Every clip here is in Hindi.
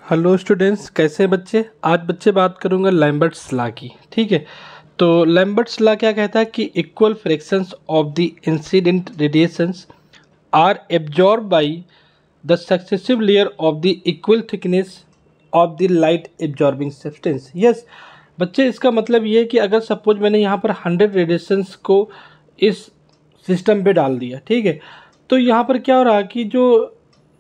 हेलो स्टूडेंट्स, कैसे हैं बच्चे। आज बच्चे बात करूंगा लैम्बर्ट्स लॉ की। ठीक है, तो लैम्बर्ट्स लॉ क्या कहता है कि equal fractions of the incident radiations are absorb by the successive layer of the equal thickness of the light absorbing substance. Yes बच्चे, इसका मतलब ये है कि अगर सपोज मैंने यहाँ पर 100 रेडिएशंस को इस सिस्टम पे डाल दिया, ठीक है, तो यहाँ पर क्या हो रहा है कि जो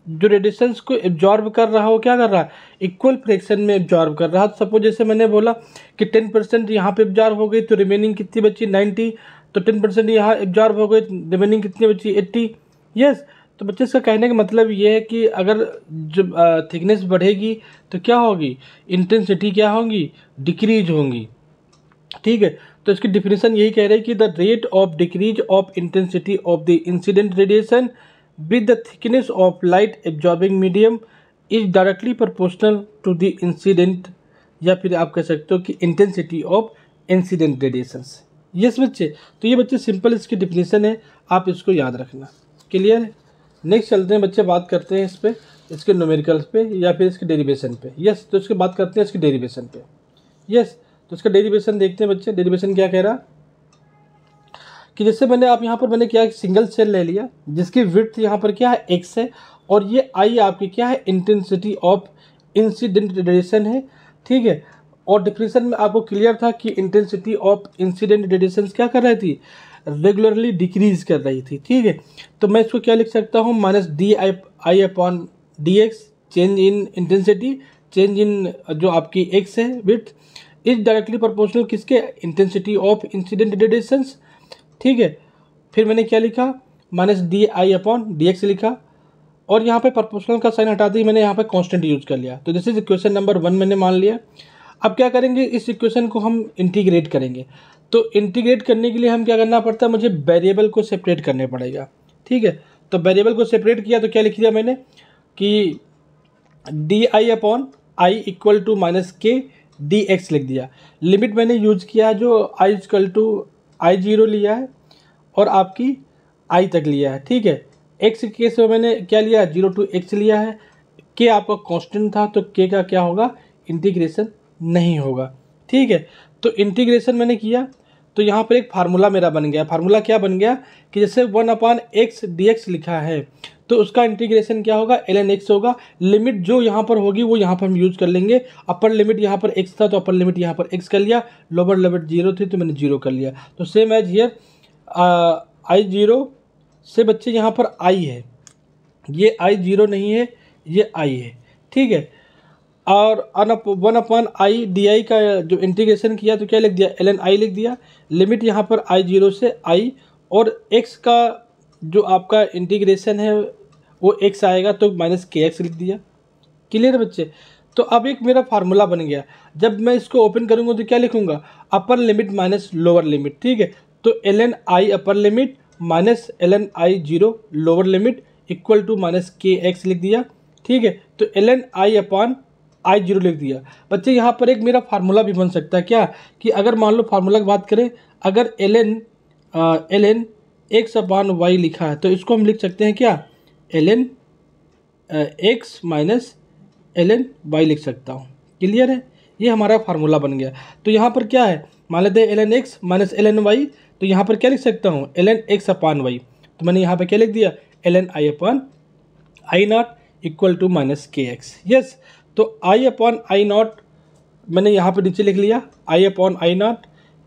रेडिएशंस को एब्जॉर्ब कर रहा है वो क्या कर रहा है, इक्वल फ्रैक्शन में एब्जॉर्ब कर रहा है। सपोज जैसे मैंने बोला कि 10% यहाँ पे एब्जॉर्ब हो गई तो रिमेनिंग कितनी बची 90, तो 10% यहाँ एब्जॉर्ब हो गई, रिमेनिंग कितनी बची 80। यस, तो बच्चे इसका कहने का मतलब ये है कि अगर जब थिकनेस बढ़ेगी तो क्या होगी, इंटेंसिटी क्या होगी, डिक्रीज होंगी। ठीक है, तो इसकी डिफिनेशन यही कह रही है कि the rate of decrease of intensity of the incident radiation with the thickness of light absorbing medium is directly proportional to the incident, या फिर आप कह सकते हो कि intensity of incident radiations। Yes बच्चे, तो ये बच्चे सिंपल इसकी डिफिनेशन है, आप इसको याद रखना। क्लियर है। नेक्स्ट चलते हैं बच्चे, बात करते हैं इस पे, इसके न्यूमेरिकल्स पे या फिर इसके डेरिवेशन पे। यस, तो इसके बात करते हैं इसकी डेरिवेशन पे। यस, तो इसका डेरिवेशन देखते हैं बच्चे। डेरिवेशन क्या कह रहा कि जैसे मैंने क्या सिंगल सेल ले लिया जिसकी विड्थ यहाँ पर क्या है x है, और ये I आपकी क्या है, इंटेंसिटी ऑफ इंसिडेंट रेडिएशन है। ठीक है, और डिफिनेशन में आपको क्लियर था कि इंटेंसिटी ऑफ इंसिडेंट रेडिएशन क्या कर रही थी, रेगुलरली डिक्रीज कर रही थी। ठीक है, तो मैं इसको क्या लिख सकता हूँ, -di/dx change in intensity, change in जो आपकी x है विड्थ, इज डायरेक्टली प्रोपोर्शनल किसके, इंटेंसिटी ऑफ इंसिडेंट रेडिएशंस। ठीक है, फिर मैंने क्या लिखा, -di/dx लिखा, और यहाँ पे प्रोपोर्शनल का साइन हटा दी, मैंने यहाँ पे कांस्टेंट यूज कर लिया। तो दिस इज इक्वेशन नंबर 1 मैंने मान लिया। अब क्या करेंगे, इस इक्वेशन को हम इंटीग्रेट करेंगे। तो इंटीग्रेट करने के लिए हम क्या करना पड़ता है, मुझे वेरिएबल को सेपरेट करने पड़ेगा। ठीक है, तो वेरिएबल को सेपरेट किया तो क्या लिख दिया मैंने कि di/i equal to -k dx लिख दिया। लिमिट मैंने यूज किया जो i इक्वल टू I0 लिया है और आपकी I तक लिया है। ठीक है, x के केस में मैंने क्या लिया, 0 to x लिया है। k आपका कांस्टेंट था तो k का क्या होगा, इंटीग्रेशन नहीं होगा। ठीक है, तो इंटीग्रेशन मैंने किया तो यहाँ पर एक फार्मूला मेरा बन गया। फार्मूला क्या बन गया कि जैसे 1/x dx लिखा है तो उसका इंटीग्रेशन क्या होगा, ln x होगा। लिमिट जो यहाँ पर होगी वो यहाँ पर हम यूज कर लेंगे। अपर लिमिट यहाँ पर x था तो अपर लिमिट यहाँ पर x कर लिया, लोअर लिमिट 0 थी तो मैंने 0 कर लिया। तो सेम एज हियर I0 से बच्चे यहाँ पर I है, ये I0 नहीं है, ये I है। ठीक है, और 1/i di का जो इंटीग्रेशन किया तो क्या लिख दिया, ln I लिख दिया। लिमिट यहाँ पर I0 से I, और x का जो आपका इंटीग्रेशन है वो x आएगा तो -kx लिख दिया। क्लियर है बच्चे। तो अब एक मेरा फार्मूला बन गया। जब मैं इसको ओपन करूँगा तो क्या लिखूँगा, upper limit minus lower limit. ठीक है, तो ln I upper limit minus ln I0 lower limit equal to -kx लिख दिया। ठीक है, तो ln I/I0 लिख दिया। बच्चे यहाँ पर एक मेरा फार्मूला भी बन सकता है क्या, कि अगर मान लो फार्मूला की बात करें, अगर ln x/y लिखा है तो इसको हम लिख सकते हैं क्या, ln x minus ln y लिख सकता हूँ। क्लियर है, ये हमारा फार्मूला बन गया। तो यहाँ पर क्या है, मान लेते हैं ln x minus ln y, तो यहाँ पर क्या लिख सकता हूँ, ln x/y। तो मैंने यहाँ पर क्या लिख दिया, ln I/I0 equal to -kx। Yes, तो I/I0 मैंने यहाँ पर नीचे लिख लिया, I/I0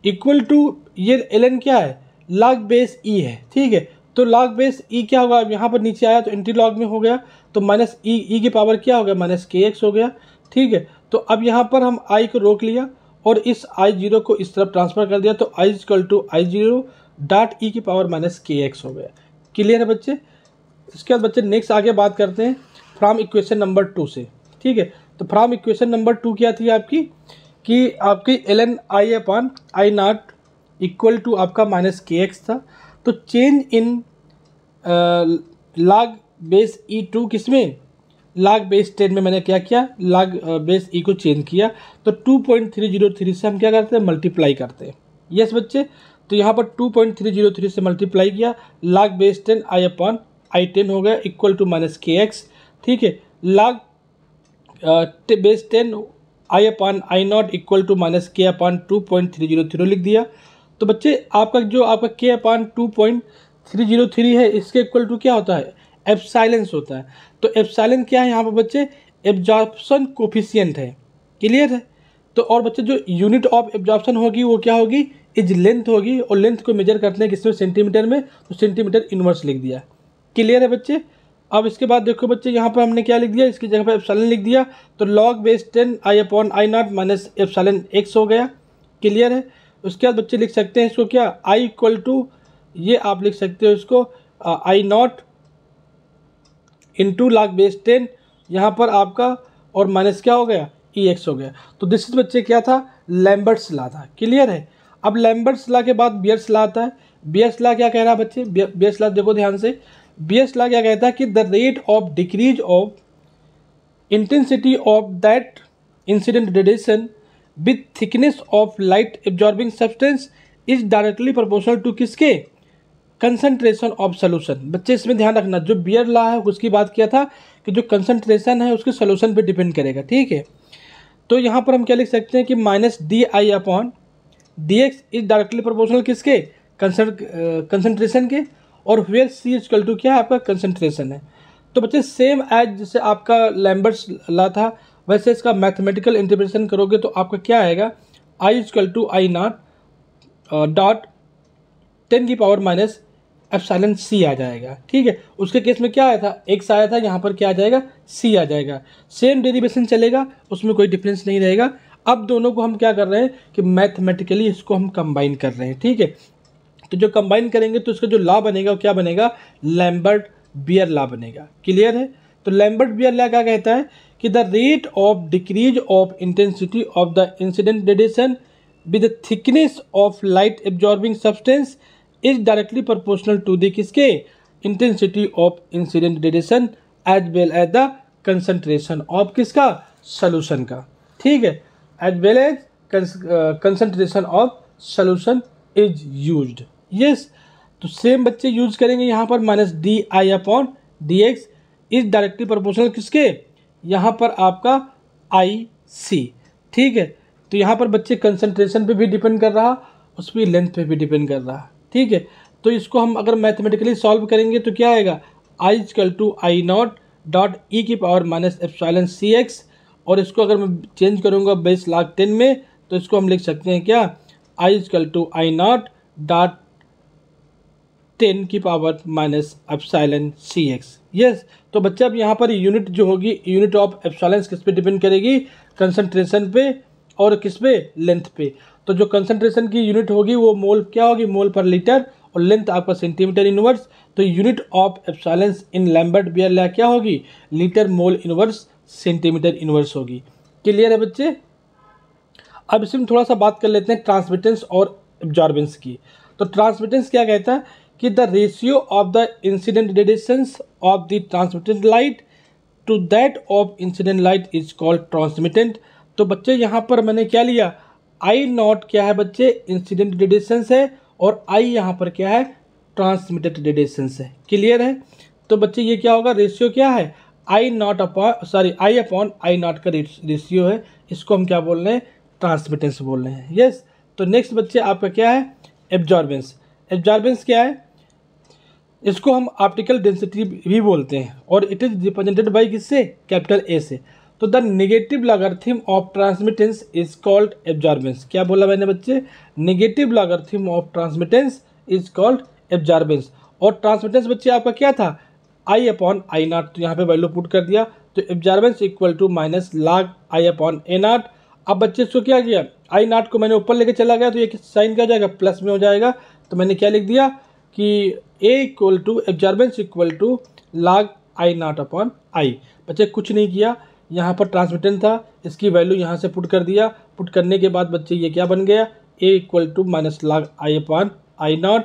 इक्वल टू, ये ln क्या है, log बेस e है। ठीक है, तो log बेस e क्या होगा, यहाँ पर नीचे आया तो एंटी लॉग में हो गया, तो -e की पावर क्या हो गया, -kx हो गया। ठीक है, तो अब यहाँ पर हम I को रोक लिया और इस I0 को इस तरफ ट्रांसफर कर दिया, तो I equal to I0 dot e की पावर -kx हो गया। क्लियर है बच्चे। इसके बाद बच्चे नेक्स्ट आगे बात करते हैं फ्रॉम इक्वेशन नंबर 2 से। ठीक है, तो फ्रॉम इक्वेशन नंबर 2 क्या थी आपकी, कि आपकी ln I/I0 इक्वल टू आपका -kx था। तो change in log base e2 किसमें, log बेस 10 में मैंने क्या किया, log बेस e को चेंज किया। तो 2.303 से हम क्या करते हैं, मल्टीप्लाई करते हैं। यस बच्चे, तो यहाँ पर 2.303 से मल्टीप्लाई किया, log बेस 10 I/I10 हो गया इक्वल टू -kx। ठीक है, log base 10 I upon I naught equal to minus K upon 2.303 लिख दिया। तो बच्चे आपका जो आपका के अपॉन 2.303 है इसके इक्वल टू क्या होता है, एप्सिलॉन्स होता है। तो एप्सिलॉन क्या है यहाँ पर बच्चे, एब्जॉर्प्शन कोफिशिएंट है, क्लियर है। तो और बच्चे जो यूनिट ऑफ एब्जॉर्प्शन होगी वो क्या होगी, इज लेंथ होगी, और लेंथ को मेजर करते हैं किसमें, सेंटीमीटर में, तो सेंटीमीटर इनवर्स लिख दिया, क्लियर है बच्चे। अब इसके बाद देखो बच्चे यहाँ पर हमने क्या लिख दिया, इसकी जगह पर एप्सिलॉन लिख दिया, तो log base 10 I upon I not minus epsilon x हो गया, क्लियर है। उसके बाद बच्चे लिख सकते हैं इसको क्या, आई इक्वल टू, ये आप लिख सकते हो इसको आई नॉट इंटू लॉग बेस 10, यहाँ पर आपका और माइनस क्या हो गया, ई एक्स हो गया। तो दिस इज बच्चे क्या था, लैम्बर्ट्स लॉ था, क्लियर है। अब लैम्बर्ट्स लॉ के बाद बियर्स लॉ आता है। बियर्स लॉ क्या कह रहा है बच्चे, बियर्स लॉ देखो ध्यान से, बियर्स लॉ क्या कहता है कि the rate of decrease of intensity of that incident radiation with thickness of light absorbing substance is directly proportional to किसके, कंसंट्रेशन ऑफ सोल्यूशन। बच्चे इसमें ध्यान रखना, जो बियर लॉ है उसकी बात किया था कि जो कंसंट्रेशन है उसके सोल्यूशन पे डिपेंड करेगा, ठीक है। तो यहाँ पर हम क्या लिख सकते हैं कि minus D I upon D x is directly proportional किसके, कंसंट्रेशन के, और वेयर सी इक्वल टू क्या है आपका, कंसंट्रेशन है। तो बच्चे सेम एज जैसे आपका लैम्बर्ट्स लॉ था वैसे इसका मैथमेटिकल इंटरप्रिटेशन करोगे तो आपका क्या आएगा, I equal to I naught dot 10 की पावर माइनस एप्सिलॉन सी आ जाएगा, ठीक है। उसके केस में क्या आया था, एक्स आया था, यहाँ पर क्या आ जाएगा, सी आ जाएगा। सेम डेरिवेशन चलेगा, उसमें कोई डिफरेंस नहीं रहेगा। अब दोनों को हम क्या कर रहे हैं कि मैथमेटिकली इसको हम कंबाइन कर रहे हैं, ठीक है। तो जो कंबाइन करेंगे तो इसका जो लॉ बनेगा वो क्या बनेगा, लैम्बर्ट बियर लॉ बनेगा, क्लियर है। तो लैम्बर्ट बियर लॉ क्या कहता है कि the rate of decrease of intensity of the incident radiation with the thickness of light absorbing substance is directly proportional to the किसके, intensity of incident radiation as well as the concentration of किसका, सोल्यूशन का, ठीक है, as well as concentration of solution is used, yes. तो सेम बच्चे यूज करेंगे यहाँ पर minus D I upon D x is directly proportional किसके, यहाँ पर आपका आई सी, ठीक है। तो यहाँ पर बच्चे कंसंट्रेशन पे भी डिपेंड कर रहा, उस पर लेंथ पे भी डिपेंड कर रहा, ठीक है। तो इसको हम अगर मैथमेटिकली सॉल्व करेंगे तो क्या आएगा, I equal to I naught dot e की power minus epsilon C x, और इसको अगर मैं चेंज करूँगा बेस लॉग 10 में तो इसको हम लिख सकते हैं क्या, I equal to I naught dot 10 की power minus epsilon C x, yes. तो बच्चे अब यहाँ पर यूनिट जो होगी, यूनिट ऑफ एप्सिलॉन किस पे डिपेंड करेगी, कंसंट्रेशन पे और किस पे, लेंथ पे। तो जो कंसंट्रेशन की यूनिट होगी वो मोल क्या होगी, मोल पर लीटर, और लेंथ आपका सेंटीमीटर इनवर्स। तो unit of epsilon in Lambert Beer law क्या होगी, litre mole inverse centimetre inverse होगी, क्लियर है बच्चे। अब इसमें थोड़ा सा बात कर लेते हैं ट्रांसमिटेंस और एब्जॉर्बेंस की। तो ट्रांसमिटेंस क्या कहता है कि the ratio of the incident radiations of the transmitted light to that of incident light is called transmittance. तो बच्चे यहाँ पर मैंने क्या लिया, आई नॉट क्या है बच्चे, इंसिडेंट रेडिएशंस है, और आई यहाँ पर क्या है, ट्रांसमिटेड रेडिएशंस है, क्लियर है। तो बच्चे ये क्या होगा, रेशियो क्या है, I naught upon sorry I upon I naught का रेशियो है, इसको हम क्या बोल रहे हैं, ट्रांसमिटेंस बोल रहे हैं, यस। तो नेक्स्ट बच्चे आपका क्या है, एब्जॉर्बेंस। एब्जॉर्बेंस क्या है, इसको हम ऑप्टिकल डेंसिटी भी बोलते हैं, और इट इज रिप्रेजेंटेड बाय किससे, कैपिटल ए से। तो the negative logarithm of transmittance is called absorbance. क्या बोला मैंने बच्चे, negative logarithm of transmittance is called absorbance. और ट्रांसमिटेंस बच्चे आपका क्या था, आई अपॉन आई नॉट, तो यहाँ पे वैल्यू पुट कर दिया, तो absorbance equal to minus log I upon A naught. अब बच्चे इसको क्या किया, आई नॉट को मैंने ऊपर लेके चला गया तो ये साइन क्या हो जाएगा, प्लस में हो जाएगा। तो मैंने क्या लिख दिया कि A equal to absorbance equal to log I naught upon I. बच्चे कुछ नहीं किया, यहाँ पर ट्रांसमिटेंस था, इसकी वैल्यू यहाँ से पुट कर दिया, पुट करने के बाद बच्चे ये क्या बन गया, A equal to minus log I upon I naught,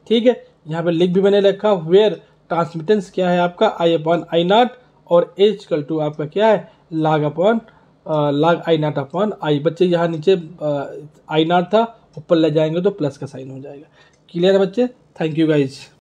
ठीक है। यहाँ पर लिख भी मैंने रखा वेयर ट्रांसमिटेंस क्या है आपका, आई अपॉन आई नॉट, और ए इक्वल टू आपका क्या है, log upon log I naught upon I. बच्चे यहाँ नीचे आई नॉट था, ऊपर ले जाएंगे तो प्लस का साइन हो जाएगा, क्लियर है बच्चे। Thank you guys.